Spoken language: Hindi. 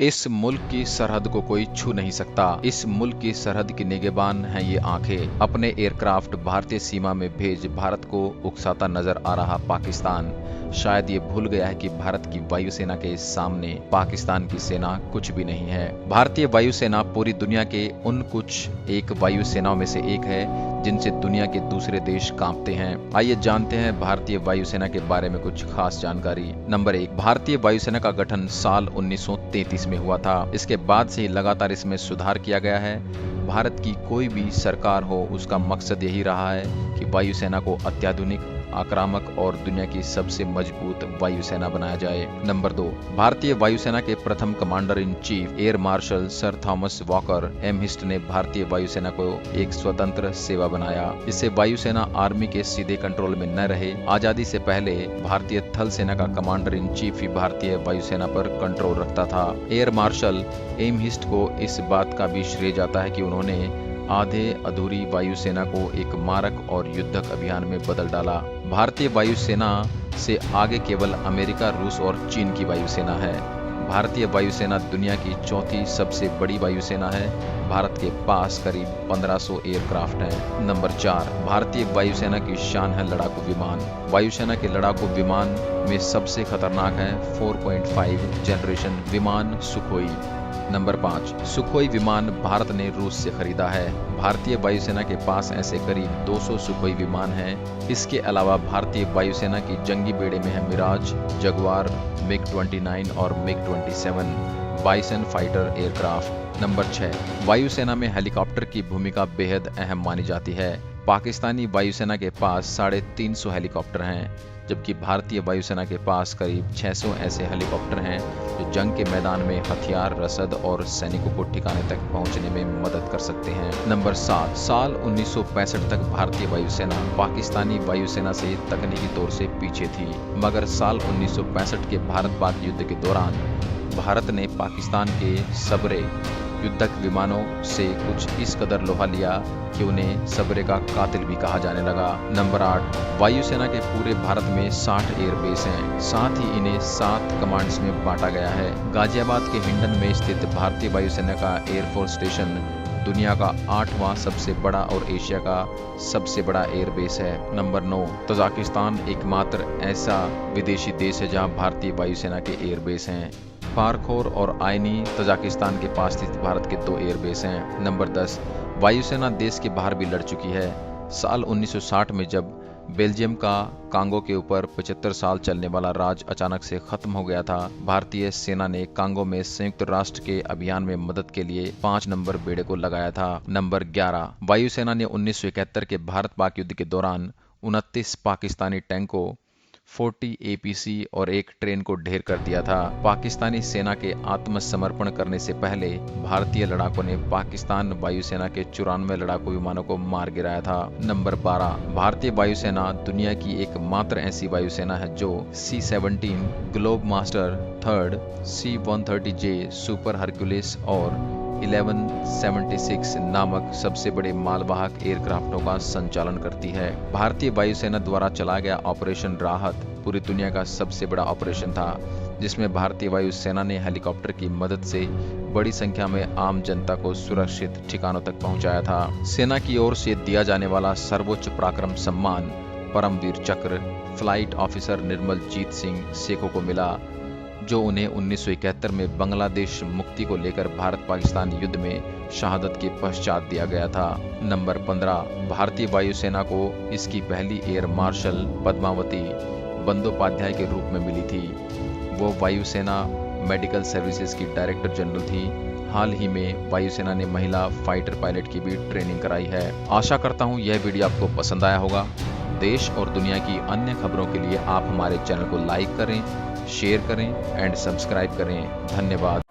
इस मुल्क की सरहद को कोई छू नहीं सकता। इस मुल्क की सरहद की निगहबान हैं ये आंखें। अपने एयरक्राफ्ट भारतीय सीमा में भेज भारत को उकसाता नजर आ रहा पाकिस्तान शायद ये भूल गया है कि भारत की वायुसेना के सामने पाकिस्तान की सेना कुछ भी नहीं है। भारतीय वायुसेना पूरी दुनिया के उन कुछ एक वायुसेनाओं में से एक है जिनसे दुनिया के दूसरे देश कांपते हैं। आइए जानते हैं भारतीय वायुसेना के बारे में कुछ खास जानकारी। नंबर 1, भारतीय वायुसेना का गठन साल 1933 में हुआ था। इसके बाद से ही लगातार इसमें सुधार किया गया है। भारत की कोई भी सरकार हो, उसका मकसद यही रहा है कि वायुसेना को अत्याधुनिक, आक्रामक और दुनिया की सबसे मजबूत वायुसेना बनाया जाए। नंबर 2, भारतीय वायुसेना के प्रथम commander in chief air marshal Sir Thomas Walker Elmhirst ने भारतीय वायुसेना को एक स्वतंत्र सेवा बनाया। इससे वायुसेना आर्मी के सीधे कंट्रोल में न रहे। आजादी से पहले भारतीय थल सेना का कमांडर इन चीफ ही भारतीय वायुसेना पर कंट्रोल रखता था। एयर मार्शल एमहिस्ट को इस बात का भी श्रेय जाता है कि उन्होंने आधे अधूरी वायुसेना को एक मारक और युद्धक अभियान में बदल डाला। भारतीय वायुसेना से आगे केवल अमेरिका, रूस और चीन की वायुसेना है। भारतीय वायुसेना दुनिया की चौथी सबसे बड़ी वायुसेना है। भारत के पास करीब 1500 एयरक्राफ्ट हैं। नंबर 4, भारतीय वायुसेना की शान है लड़ाकू विमान। वायुसेना के लड़ाकू विमान में सबसे खतरनाक है 4.5 जनरेशन विमान सुखोई। नंबर 5, सुखोई विमान भारत ने रूस से खरीदा है। भारतीय वायुसेना के पास ऐसे करीब 200 सुखोई विमान हैं। इसके अलावा भारतीय वायुसेना की जंगी बेड़े में है मिराज, जगुआर, मिग-29 और मिग-27 बाइसन फाइटर एयरक्राफ्ट। नंबर 6, वायुसेना में हेलीकॉप्टर की भूमिका बेहद अहम मानी जाती है। पाकिस्तानी वायुसेना के पास 350 हेलीकॉप्टर हैं, जबकि भारतीय वायुसेना के पास करीब 600 ऐसे हेलीकॉप्टर हैं जो जंग के मैदान में हथियार, रसद और सैनिकों को ठिकाने तक पहुंचने में मदद कर सकते हैं। नंबर 7, साल 1965 तक भारतीय वायुसेना पाकिस्तानी वायुसेना से तकनीकी तौर से पीछे थी, मगर साल 1965 के भारत पाक युद्ध के दौरान भारत ने पाकिस्तान के सबरे युद्धक विमानों से कुछ इस कदर लोहा लिया कि उन्हें सबरे का कातिल भी कहा जाने लगा। नंबर 8, वायुसेना के पूरे भारत में 60 एयरबेस हैं, साथ ही इन्हें 7 कमांड्स में बांटा गया है। गाजियाबाद के हिंडन में स्थित भारतीय वायुसेना का एयरफोर्स स्टेशन दुनिया का 8वां सबसे बड़ा और एशिया का सबसे बड़ा एयरबेस है। नंबर 9, तजाकिस्तान एकमात्र ऐसा विदेशी देश है जहां भारतीय वायुसेना के एयरबेस हैं। पारखोर और आइनी तजाकिस्तान के पास स्थित भारत के 2 एयरबेस हैं। नंबर 10, वायुसेना देश के बाहर भी लड़ चुकी है। साल 1960 में जब बेल्जियम का कांगो के ऊपर 75 साल चलने वाला राज अचानक से खत्म हो गया था, भारतीय सेना ने कांगो में संयुक्त राष्ट्र के अभियान में मदद के लिए 5 नंबर बेड़े को लगाया था। नंबर 11, वायुसेना ने 1971 के भारत पाक युद्ध के दौरान 29 पाकिस्तानी टैंकों, 40 APC और एक ट्रेन को ढेर कर दिया था। पाकिस्तानी सेना के आत्मसमर्पण करने से पहले भारतीय लड़ाकों ने पाकिस्तान वायुसेना के 94 लड़ाकू विमानों को मार गिराया था। नंबर 12, भारतीय वायुसेना दुनिया की एकमात्र ऐसी वायुसेना है जो C-17 globe master 3rd, C-130J super Hercules और 1176 नामक सबसे बड़े मालवाहक एयरक्राफ्टों का संचालन करती है। भारतीय वायुसेना द्वारा चलाया गया ऑपरेशन राहत पूरी दुनिया का सबसे बड़ा ऑपरेशन था, जिसमें भारतीय वायुसेना ने हेलीकॉप्टर की मदद से बड़ी संख्या में आम जनता को सुरक्षित ठिकानों तक पहुंचाया था। सेना की ओर से दिया जाने वाला सर्वोच्च पराक्रम सम्मान परमवीर चक्र फ्लाइट ऑफिसर निर्मल जीत सिंह सेखों को मिला, जो उन्हें 1971 में बांग्लादेश मुक्ति को लेकर भारत पाकिस्तान युद्ध में शहादत के पश्चात दिया गया था। नंबर 15, भारतीय वायुसेना को इसकी पहली एयर मार्शल पद्मावती बंदोपाध्याय के रूप में मिली थी। वो वायुसेना मेडिकल सर्विसेज की डायरेक्टर जनरल थी। हाल ही में वायुसेना ने महिला फाइटर पायलट की भी ट्रेनिंग कराई है। आशा करता हूँ यह वीडियो आपको पसंद आया होगा। देश और दुनिया की अन्य खबरों के लिए आप हमारे चैनल को लाइक करें, शेयर करें एंड सब्सक्राइब करें। धन्यवाद।